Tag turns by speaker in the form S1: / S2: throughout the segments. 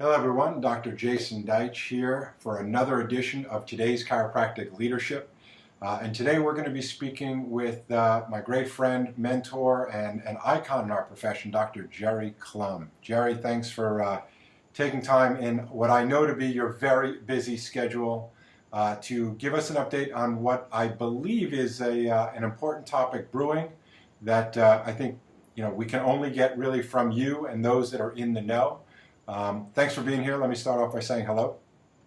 S1: Hello everyone, Dr. Jason Deitch here for another edition of today's Chiropractic Leadership. And today we're going to be speaking with my great friend, mentor, and an icon in our profession, Dr. Gerard Clum. Jerry, thanks for taking time in what I know to be your very busy schedule to give us an update on what I believe is an important topic brewing that I think we can only get really from you and those that are in the know. Thanks for being here. Let me start off by saying hello.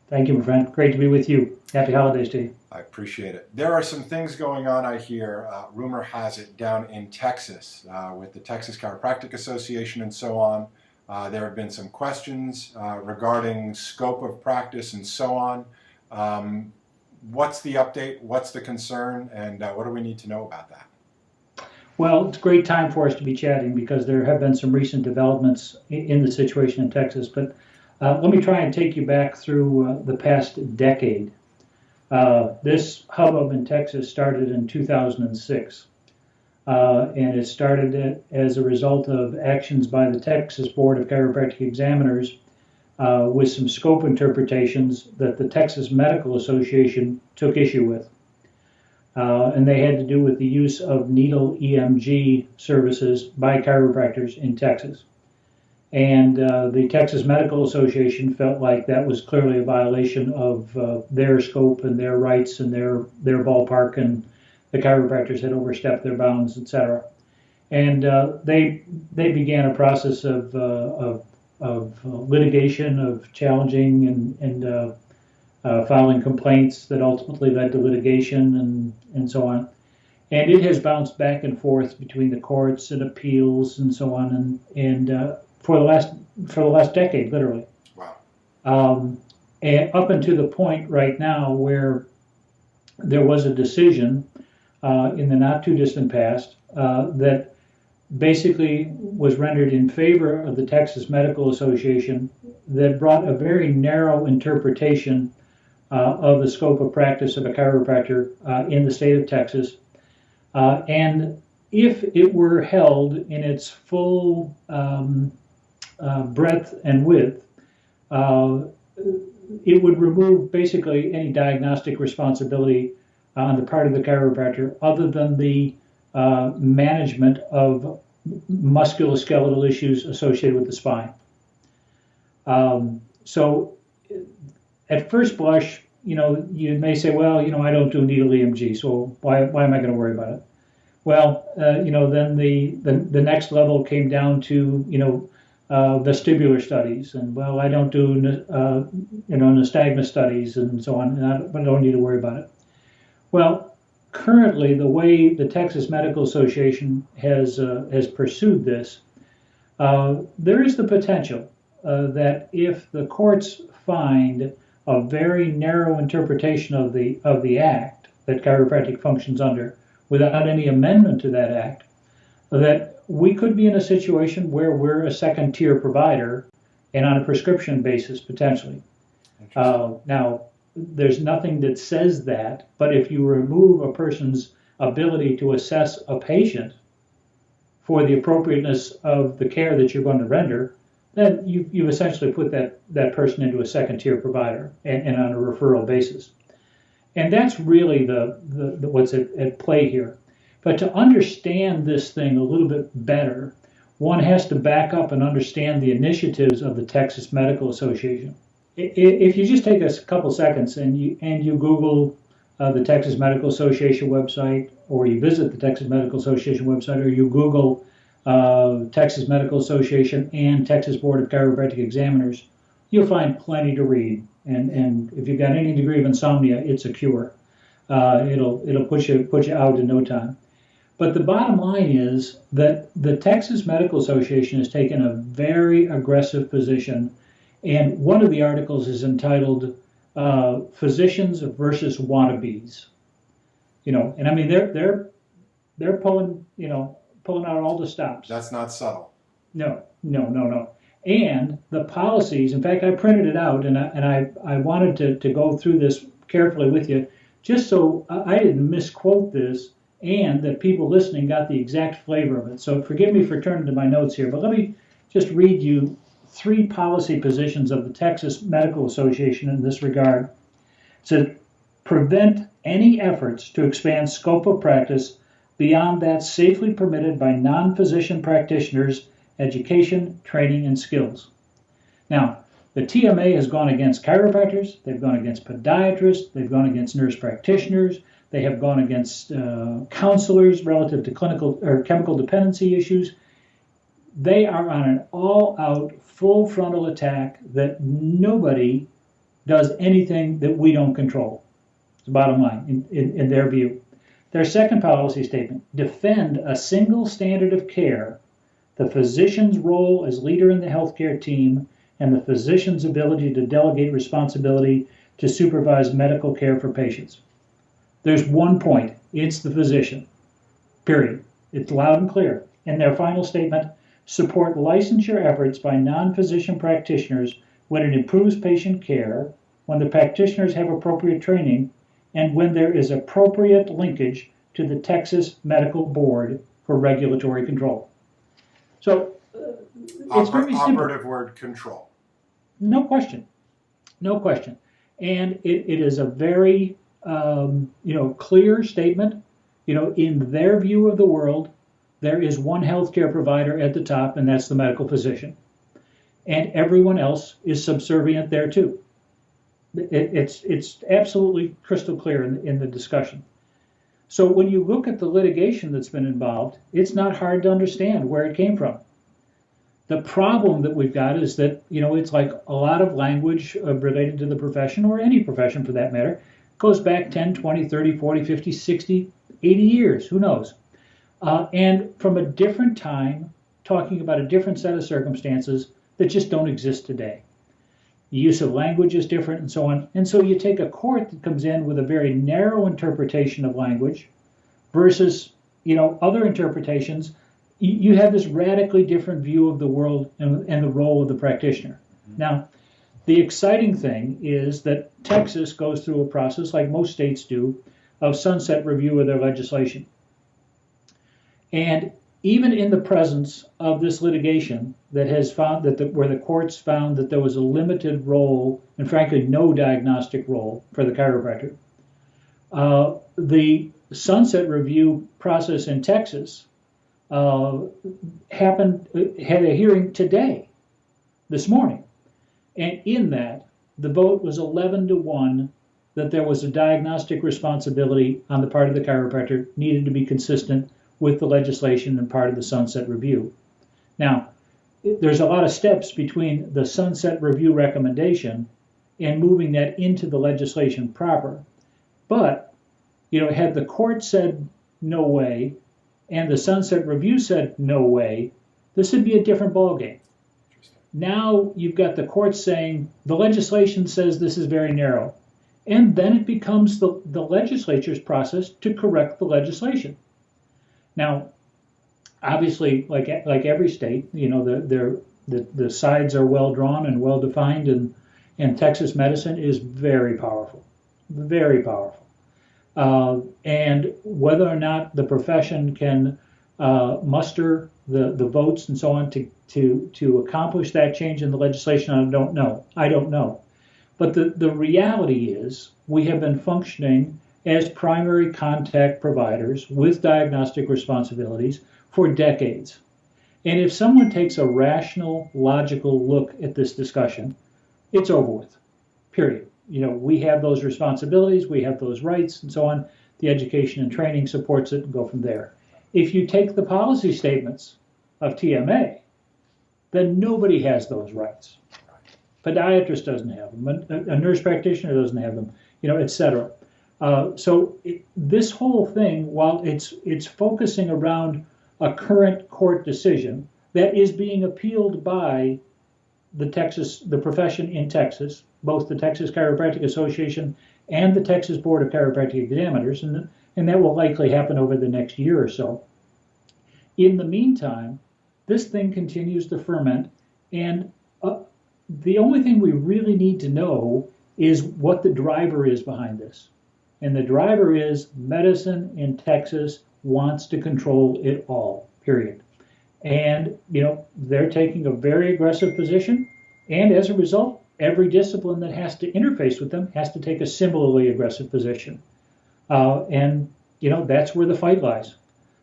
S2: Thank you, my friend. Great to be with you. Happy holidays to you.
S1: I appreciate it. There are some things going on, I hear, rumor has it, down in Texas with the Texas Chiropractic Association and so on. There have been some questions regarding scope of practice and so on. What's the update? What's the concern? And what do we need to know about that?
S2: Well, it's a great time for us to be chatting because there have been some recent developments in the situation in Texas. But let me try and take you back through the past decade. This hubbub in Texas started in 2006. And it started as a result of actions by the Texas Board of Chiropractic Examiners with some scope interpretations that the Texas Medical Association took issue with. And they had to do with the use of needle EMG services by chiropractors in Texas. And the Texas Medical Association felt like that was clearly a violation of their scope and their rights and their ballpark, and the chiropractors had overstepped their bounds, etc. And they began a process of litigation, of challenging and filing complaints that ultimately led to litigation and so on. And it has bounced back and forth between the courts and appeals and so on, and for the last decade, literally.
S1: Wow.
S2: And up until the point right now where there was a decision in the not too distant past that basically was rendered in favor of the Texas Medical Association that brought a very narrow interpretation of the scope of practice of a chiropractor in the state of Texas. And if it were held in its full breadth and width, it would remove basically any diagnostic responsibility on the part of the chiropractor other than the management of musculoskeletal issues associated with the spine. So at first blush, you may say, well, I don't do needle EMG, so why am I going to worry about it? Well, then the next level came down to, vestibular studies, and well, I don't do, nystagmus studies and so on, but I don't need to worry about it. Well, currently, the way the Texas Medical Association has pursued this, there is the potential that if the courts find a very narrow interpretation of the act that chiropractic functions under, without any amendment to that act, that we could be in a situation where we're a second-tier provider and on a prescription basis, potentially. Now, there's nothing that says that, but if you remove a person's ability to assess a patient for the appropriateness of the care that you're going to render, then you've essentially put that person into a second-tier provider and on a referral basis. And that's really the what's at play here. But to understand this thing a little bit better, one has to back up and understand the initiatives of the Texas Medical Association. If you just take a couple seconds and you Google the Texas Medical Association website, or you visit the Texas Medical Association website, or you Google Texas Medical Association and Texas Board of Chiropractic Examiners, you'll find plenty to read. And if you've got any degree of insomnia, it's a cure. It'll put you out in no time. But the bottom line is that the Texas Medical Association has taken a very aggressive position, and one of the articles is entitled "Physicians versus Wannabes." And I mean they're pulling out all the stops.
S1: That's not subtle.
S2: No. And the policies, in fact, I printed it out, and I wanted to go through this carefully with you, just so I didn't misquote this, and that people listening got the exact flavor of it. So forgive me for turning to my notes here, but let me just read you three policy positions of the Texas Medical Association in this regard. To prevent any efforts to expand scope of practice beyond that safely permitted by non-physician practitioners' education, training, and skills. Now, the TMA has gone against chiropractors, they've gone against podiatrists, they've gone against nurse practitioners, they have gone against counselors relative to clinical or chemical dependency issues. They are on an all-out, full frontal attack that nobody does anything that we don't control. It's the bottom line in their view. Their second policy statement, defend a single standard of care, the physician's role as leader in the healthcare team, and the physician's ability to delegate responsibility to supervise medical care for patients. There's one point, it's the physician, period. It's loud and clear. In their final statement, support licensure efforts by non-physician practitioners when it improves patient care, when the practitioners have appropriate training, and when there is appropriate linkage to the Texas Medical Board for regulatory control. So it's very simple.
S1: Operative word, control.
S2: No question. No question. And it is a very clear statement. In their view of the world, there is one healthcare provider at the top, and that's the medical physician. And everyone else is subservient there too. It's absolutely crystal clear in the discussion. So when you look at the litigation that's been involved, it's not hard to understand where it came from. The problem that we've got is that, it's like a lot of language related to the profession, or any profession for that matter, goes back 10, 20, 30, 40, 50, 60, 80 years, who knows? And from a different time, talking about a different set of circumstances that just don't exist today. The use of language is different and so on. And so you take a court that comes in with a very narrow interpretation of language versus, other interpretations. You have this radically different view of the world and the role of the practitioner. Now, the exciting thing is that Texas goes through a process, like most states do, of sunset review of their legislation. And even in the presence of this litigation that has found where the courts found that there was a limited role, and frankly no diagnostic role for the chiropractor, the sunset review process in Texas had a hearing today, this morning, and in that the vote was 11-1 that there was a diagnostic responsibility on the part of the chiropractor needed to be consistent with the legislation and part of the sunset review. Now, there's a lot of steps between the sunset review recommendation and moving that into the legislation proper. But, had the court said no way and the sunset review said no way, this would be a different ballgame. Now you've got the court saying the legislation says this is very narrow. And then it becomes the legislature's process to correct the legislation. Now, obviously, like every state, the sides are well drawn and well defined, and Texas medicine is very powerful, very powerful. And whether or not the profession can muster the votes and so on to accomplish that change in the legislation, I don't know. But the reality is we have been functioning as primary contact providers with diagnostic responsibilities for decades. And if someone takes a rational, logical look at this discussion, it's over with, period. We have those responsibilities, we have those rights, and so on. The education and training supports it and go from there. If you take the policy statements of TMA, then nobody has those rights. Podiatrist doesn't have them, a nurse practitioner doesn't have them, et cetera. So this whole thing, while it's focusing around a current court decision that is being appealed by the profession in Texas, both the Texas Chiropractic Association and the Texas Board of Chiropractic Examiners, and that will likely happen over the next year or so. In the meantime, this thing continues to ferment, and the only thing we really need to know is what the driver is behind this. And the driver is medicine in Texas wants to control it all, period. And, they're taking a very aggressive position. And as a result, every discipline that has to interface with them has to take a similarly aggressive position. And that's where the fight lies.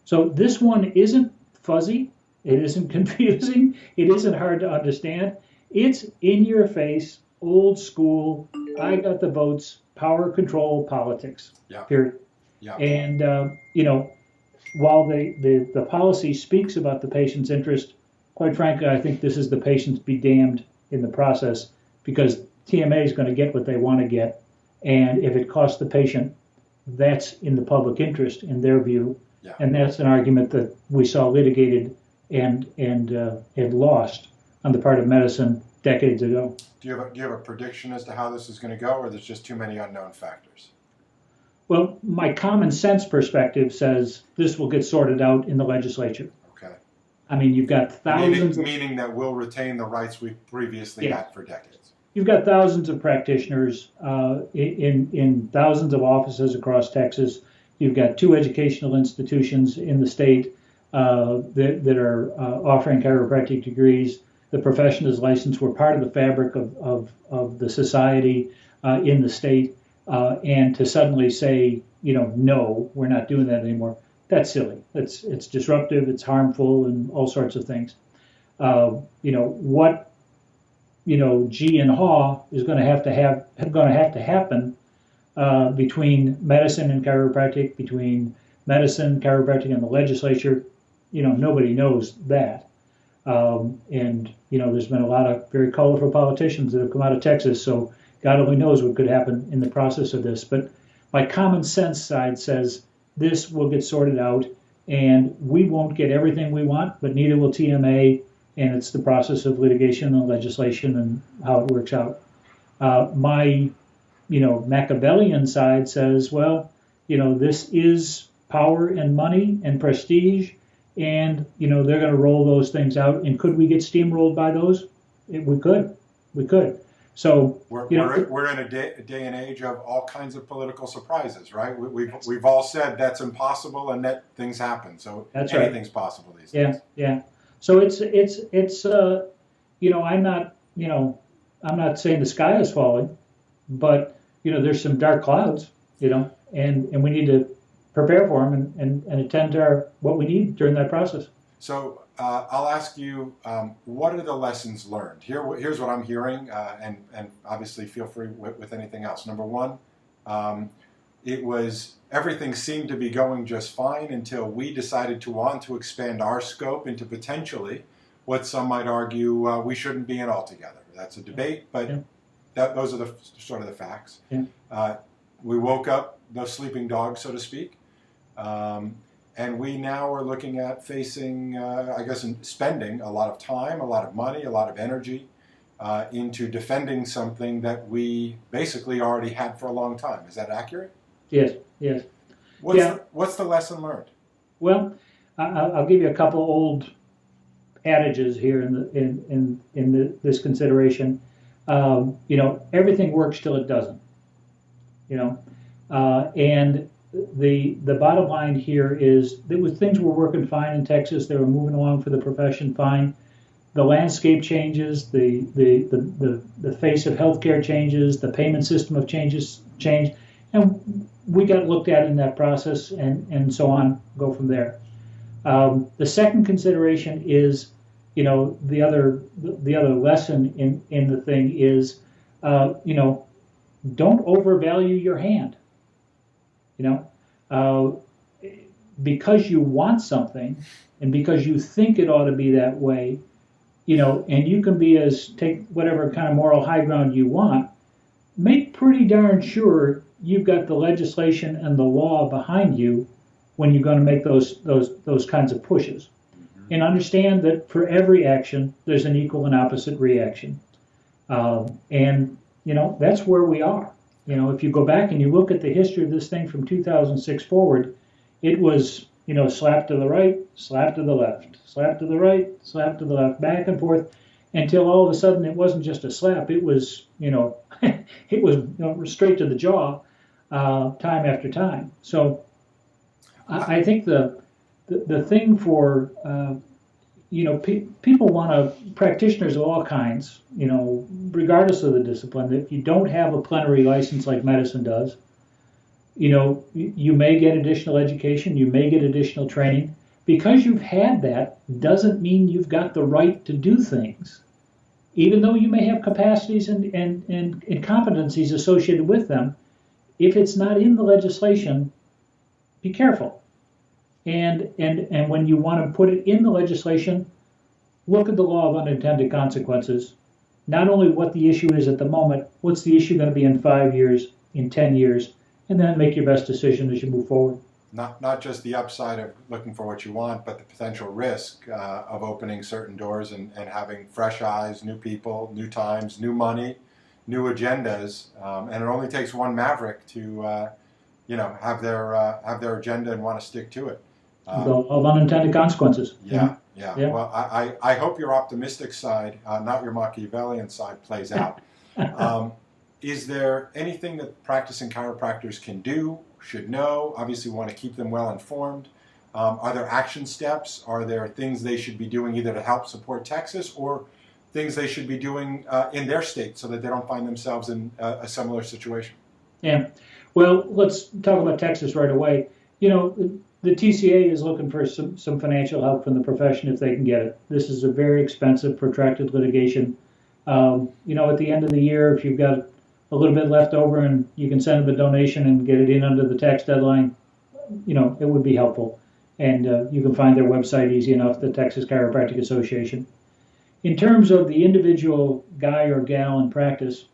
S2: So this one isn't fuzzy. It isn't confusing. It isn't hard to understand. It's in your face, old school, I got the votes, power control politics.
S1: Yeah.
S2: Period.
S1: Yeah.
S2: And, while the policy speaks about the patient's interest, quite frankly, I think this is the patient's be damned in the process, because TMA is going to get what they want to get. And if it costs the patient, that's in the public interest in their view.
S1: Yeah.
S2: And that's an argument that we saw litigated and lost on the part of medicine decades ago.
S1: Do you have a prediction as to how this is going to go, or there's just too many unknown factors?
S2: Well, my common sense perspective says this will get sorted out in the legislature.
S1: Okay.
S2: I mean, you've got thousands.
S1: Meaning that we'll retain the rights we've previously had for decades.
S2: You've got thousands of practitioners in thousands of offices across Texas. You've got 2 educational institutions in the state that are offering chiropractic degrees. The profession is licensed. We're part of the fabric of the society in the state. And to suddenly say, no, we're not doing that anymore, that's silly. It's disruptive, it's harmful, and all sorts of things. What G and Haw is going to have to happen between medicine and chiropractic, between medicine, chiropractic, and the legislature. Nobody knows that. And there's been a lot of very colorful politicians that have come out of Texas, so God only knows what could happen in the process of this. But my common sense side says this will get sorted out, and we won't get everything we want, but neither will TMA, and it's the process of litigation and legislation and how it works out. My Machiavellian side says, well, this is power and money and prestige, and they're going to roll those things out. And could we get steamrolled by those? We could. So
S1: we're in a day and age of all kinds of political surprises, right? We've all said that's impossible, and that things happen. So
S2: that's
S1: anything's
S2: right.
S1: possible these days.
S2: Yeah. So it's I'm not saying the sky is falling, but there's some dark clouds, and we need to prepare for them and attend to what we need during that process.
S1: So I'll ask you, what are the lessons learned? Here's what I'm hearing, and obviously feel free with anything else. Number one, everything seemed to be going just fine until we decided to want to expand our scope into potentially what some might argue we shouldn't be in altogether. That's a debate, but those are sort of the facts.
S2: Yeah.
S1: We woke up the sleeping dog, so to speak. And we now are looking at facing, spending a lot of time, a lot of money, a lot of energy into defending something that we basically already had for a long time. Is that accurate?
S2: Yes.
S1: What's the lesson learned?
S2: Well, I'll give you a couple old adages here in this consideration. Everything works till it doesn't. And the bottom line here is that things were working fine in Texas. They were moving along for the profession fine. The landscape changes, the face of healthcare changes, the payment system of change, and we got looked at in that process, and so on. Go from there. The second consideration is, the other lesson in the thing is, don't overvalue your hand. Because you want something and because you think it ought to be that way, and you can take whatever kind of moral high ground you want, make pretty darn sure you've got the legislation and the law behind you when you're going to make those kinds of pushes. Mm-hmm. And understand that for every action, there's an equal and opposite reaction. And that's where we are. If you go back and you look at the history of this thing from 2006 forward, it was, slap to the right, slap to the left, slap to the right, slap to the left, back and forth, until all of a sudden it wasn't just a slap. It was, it was straight to the jaw, time after time. So I think the thing for people want to, practitioners of all kinds, regardless of the discipline, if you don't have a plenary license like medicine does, you may get additional education, you may get additional training. Because you've had that doesn't mean you've got the right to do things, even though you may have capacities and competencies associated with them. If it's not in the legislation, be careful. And when you want to put it in the legislation, look at the law of unintended consequences. Not only what the issue is at the moment, what's the issue going to be in 5 years, in 10 years, and then make your best decision as you move forward.
S1: Not just the upside of looking for what you want, but the potential risk of opening certain doors and having fresh eyes, new people, new times, new money, new agendas, and it only takes one maverick to have their agenda and want to stick to it.
S2: Of unintended consequences.
S1: Yeah. Well, I hope your optimistic side, not your Machiavellian side, plays out. Is there anything that practicing chiropractors can do, should know? Obviously, we want to keep them well informed. Are there action steps? Are there things they should be doing either to help support Texas or things they should be doing in their state so that they don't find themselves in a similar situation?
S2: Yeah. Well, let's talk about Texas right away. The TCA is looking for some financial help from the profession if they can get it. This is a very expensive, protracted litigation. At the end of the year, if you've got a little bit left over and you can send them a donation and get it in under the tax deadline, it would be helpful. And you can find their website easy enough, the Texas Chiropractic Association. In terms of the individual guy or gal in practice,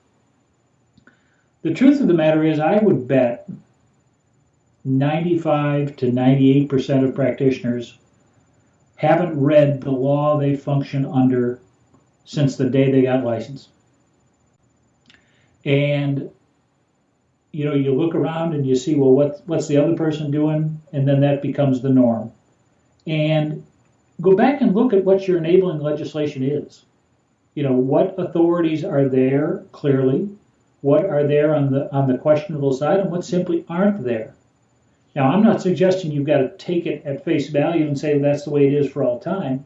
S2: the truth of the matter is I would bet 95 to 98% of practitioners haven't read the law they function under since the day they got licensed. And you look around and you see, well, what's the other person doing? And then that becomes the norm. And go back and look at what your enabling legislation is. What authorities are there clearly, what are there on the questionable side, and what simply aren't there. Now, I'm not suggesting you've got to take it at face value and say that's the way it is for all time,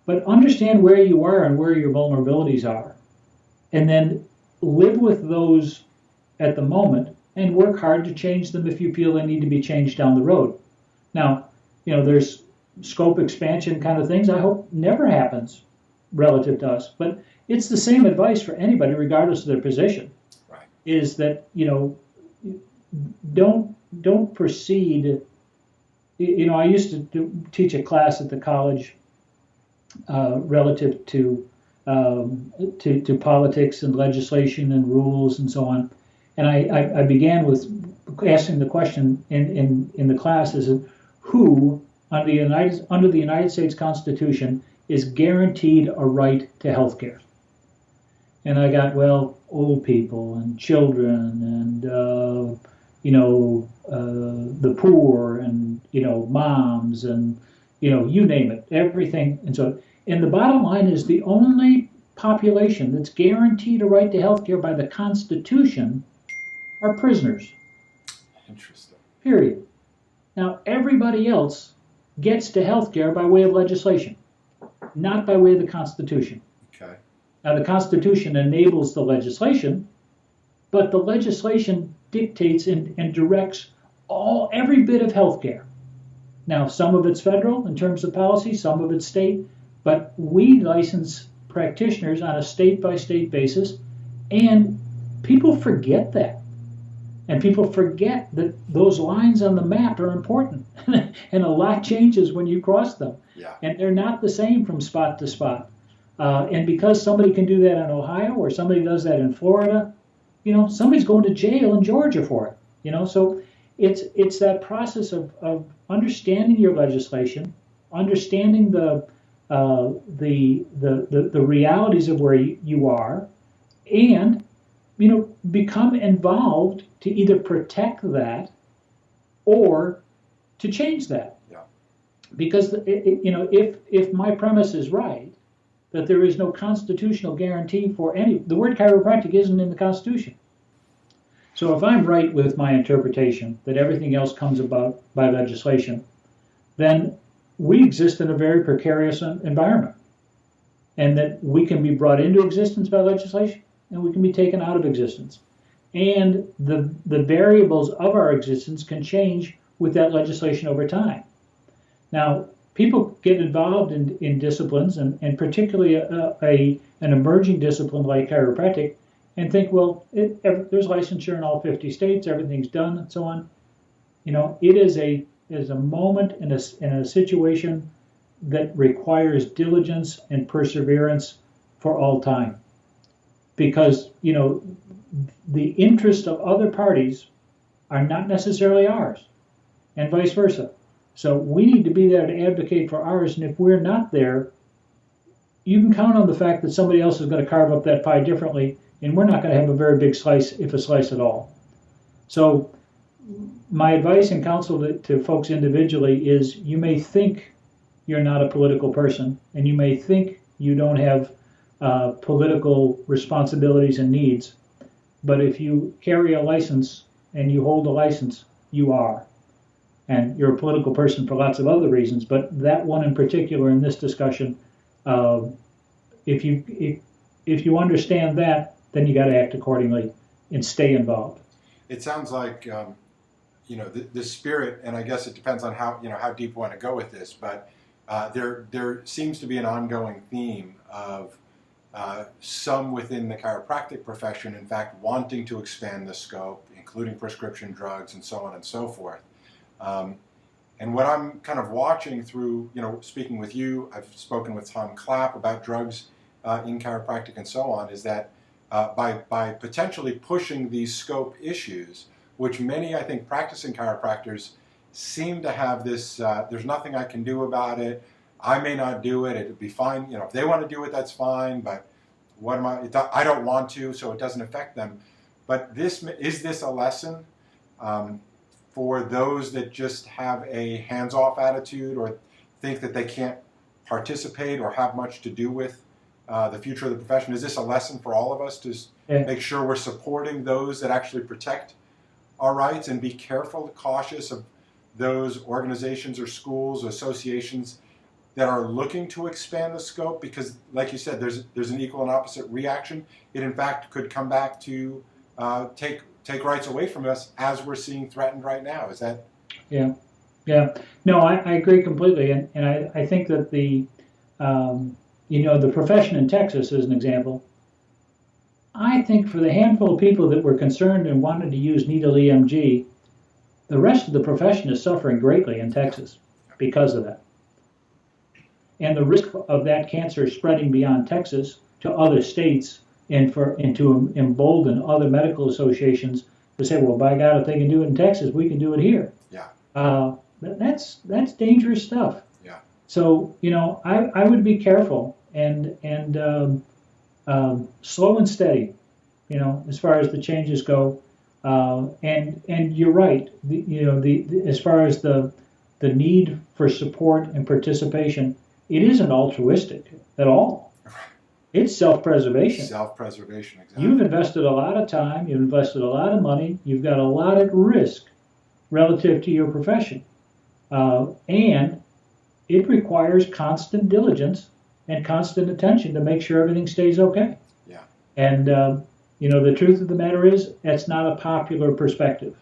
S2: but understand where you are and where your vulnerabilities are, and then live with those at the moment and work hard to change them if you feel they need to be changed down the road. Now, there's scope expansion kind of things I hope never happens relative to us, but it's the same advice for anybody regardless of their position.
S1: Right.
S2: Is that, don't proceed. I used to teach a class at the college relative to politics and legislation and rules and so on. And I began with asking the question in the class is who under the United States Constitution is guaranteed a right to health care? And I got, old people and children and the poor and moms and you name it, everything. And the bottom line is the only population that's guaranteed a right to health care by the Constitution are prisoners.
S1: Interesting.
S2: Period. Now, everybody else gets to health care by way of legislation, not by way of the Constitution.
S1: Okay.
S2: Now, the Constitution enables the legislation, but the legislation dictates and directs every bit of health care. Now, some of it's federal in terms of policy, some of it's state, but we license practitioners on a state-by-state basis, and people forget that. And people forget that those lines on the map are important, and a lot changes when you cross them.
S1: Yeah.
S2: And they're not the same from spot to spot. And because somebody can do that in Ohio or somebody does that in Florida, somebody's going to jail in Georgia for it. So it's that process of understanding your legislation, understanding the realities of where you are, and become involved to either protect that or to change that.
S1: Yeah.
S2: Because if my premise is right, that there is no constitutional guarantee for the word chiropractic isn't in the Constitution. So if I'm right with my interpretation that everything else comes about by legislation, then we exist in a very precarious environment. and that we can be brought into existence by legislation and we can be taken out of existence. And the variables of our existence can change with that legislation over time. Now, people get involved in disciplines, and particularly an emerging discipline like chiropractic, and think, well, there's licensure in all 50 states, everything's done, and so on. It is a moment in a situation that requires diligence and perseverance for all time, because the interests of other parties are not necessarily ours, and vice versa. So we need to be there to advocate for ours, and if we're not there, you can count on the fact that somebody else is going to carve up that pie differently, and we're not going to have a very big slice, if a slice at all. So my advice and counsel to folks individually is, you may think you're not a political person, and you may think you don't have political responsibilities and needs, but if you carry a license and you hold a license, you are. And you're a political person for lots of other reasons, but that one in particular in this discussion, if you understand that, then you got to act accordingly and stay involved.
S1: It sounds like the spirit, and I guess it depends on how deep we want to go with this, but there seems to be an ongoing theme of some within the chiropractic profession, in fact, wanting to expand the scope, including prescription drugs and so on and so forth. And what I'm kind of watching through, speaking with you, I've spoken with Tom Clapp about drugs in chiropractic and so on, is that by potentially pushing these scope issues, which many, I think, practicing chiropractors seem to have this, there's nothing I can do about it, I may not do it, it'd be fine, if they want to do it, that's fine, but I don't want to, so it doesn't affect them. But is this a lesson for those that just have a hands-off attitude or think that they can't participate or have much to do with the future of the profession? Is this a lesson for all of us to make sure we're supporting those that actually protect our rights, and be careful, cautious of those organizations or schools, associations that are looking to expand the scope? Because, like you said, there's an equal and opposite reaction. It, in fact, could come back to take rights away from us, as we're seeing threatened right now. Is that?
S2: Yeah. No, I agree completely, and I think that the profession in Texas, as an example, I think for the handful of people that were concerned and wanted to use needle EMG, the rest of the profession is suffering greatly in Texas because of that. And the risk of that cancer spreading beyond Texas to other states, and to embolden other medical associations to say, well, by God, if they can do it in Texas, we can do it here.
S1: Yeah.
S2: That's dangerous stuff.
S1: Yeah.
S2: So I would be careful and slow and steady, as far as the changes go. And you're right. As far as the need for support and participation, it isn't altruistic at all. It's self-preservation.
S1: Self-preservation, exactly.
S2: You've invested a lot of time, you've invested a lot of money, you've got a lot at risk relative to your profession. And it requires constant diligence and constant attention to make sure everything stays okay.
S1: Yeah.
S2: And, the truth of the matter is, that's not a popular perspective.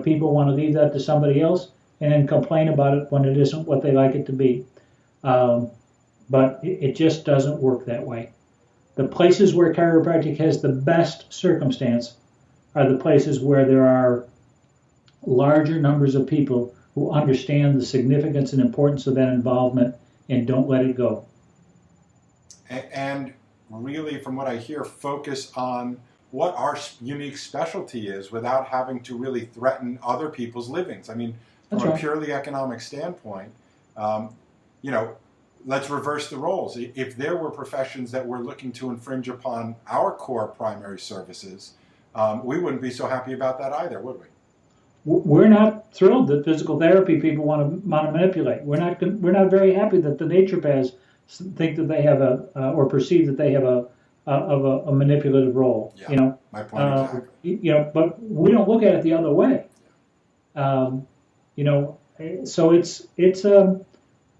S2: People want to leave that to somebody else and then complain about it when it isn't what they like it to be. But it just doesn't work that way. The places where chiropractic has the best circumstance are the places where there are larger numbers of people who understand the significance and importance of that involvement and don't let it go.
S1: And really, from what I hear, focus on what our unique specialty is without having to really threaten other people's livings. I mean, from a purely economic standpoint, let's reverse the roles. If there were professions that were looking to infringe upon our core primary services, we wouldn't be so happy about that either, would we?
S2: We're not thrilled that physical therapy people want to manipulate. We're not very happy that the naturopaths think that they have or perceive that they have a manipulative role.
S1: Yeah, my point exactly.
S2: But we don't look at it the other way. So it's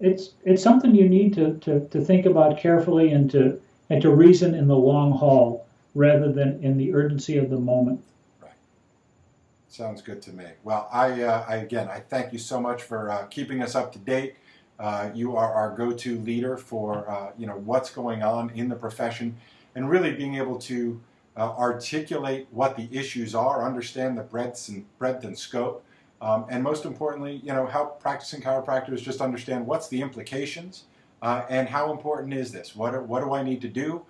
S2: it's something you need to think about carefully and to reason in the long haul rather than in the urgency of the moment.
S1: Right. Sounds good to me. Well, again, I thank you so much for keeping us up to date. You are our go-to leader for what's going on in the profession, and really being able to articulate what the issues are, understand the breadth and scope, and most importantly, help practicing chiropractors just understand what's the implications and how important is this. What do I need to do?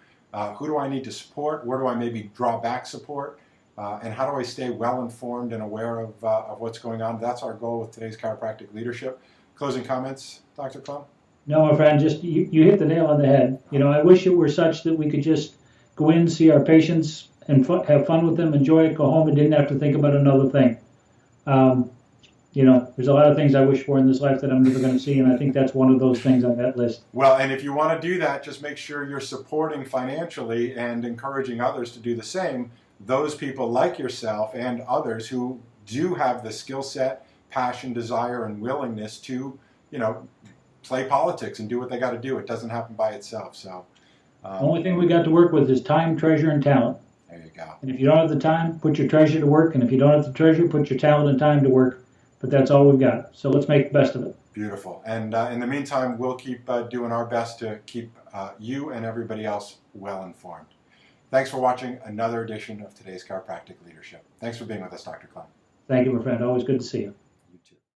S1: Who do I need to support? Where do I maybe draw back support? And how do I stay well informed and aware of what's going on? That's our goal with today's chiropractic leadership. Closing comments, Dr. Clum?
S2: No, my friend, just you hit the nail on the head. I wish it were such that we could just go in, see our patients, and have fun with them, enjoy it, go home, and didn't have to think about another thing. There's a lot of things I wish for in this life that I'm never going to see, and I think that's one of those things on that list.
S1: Well, and if you want to do that, just make sure you're supporting financially and encouraging others to do the same. Those people like yourself and others who do have the skill set, passion, desire, and willingness to, play politics and do what they got to do. It doesn't happen by itself. So,
S2: only thing we got to work with is time, treasure, and talent.
S1: There you go.
S2: And if you don't have the time, put your treasure to work. And if you don't have the treasure, put your talent and time to work. But that's all we've got. So let's make the best of it.
S1: Beautiful. And in the meantime, we'll keep doing our best to keep you and everybody else well informed. Thanks for watching another edition of today's Chiropractic Leadership. Thanks for being with us, Dr. Clum.
S2: Thank you, my friend. Always good to see you.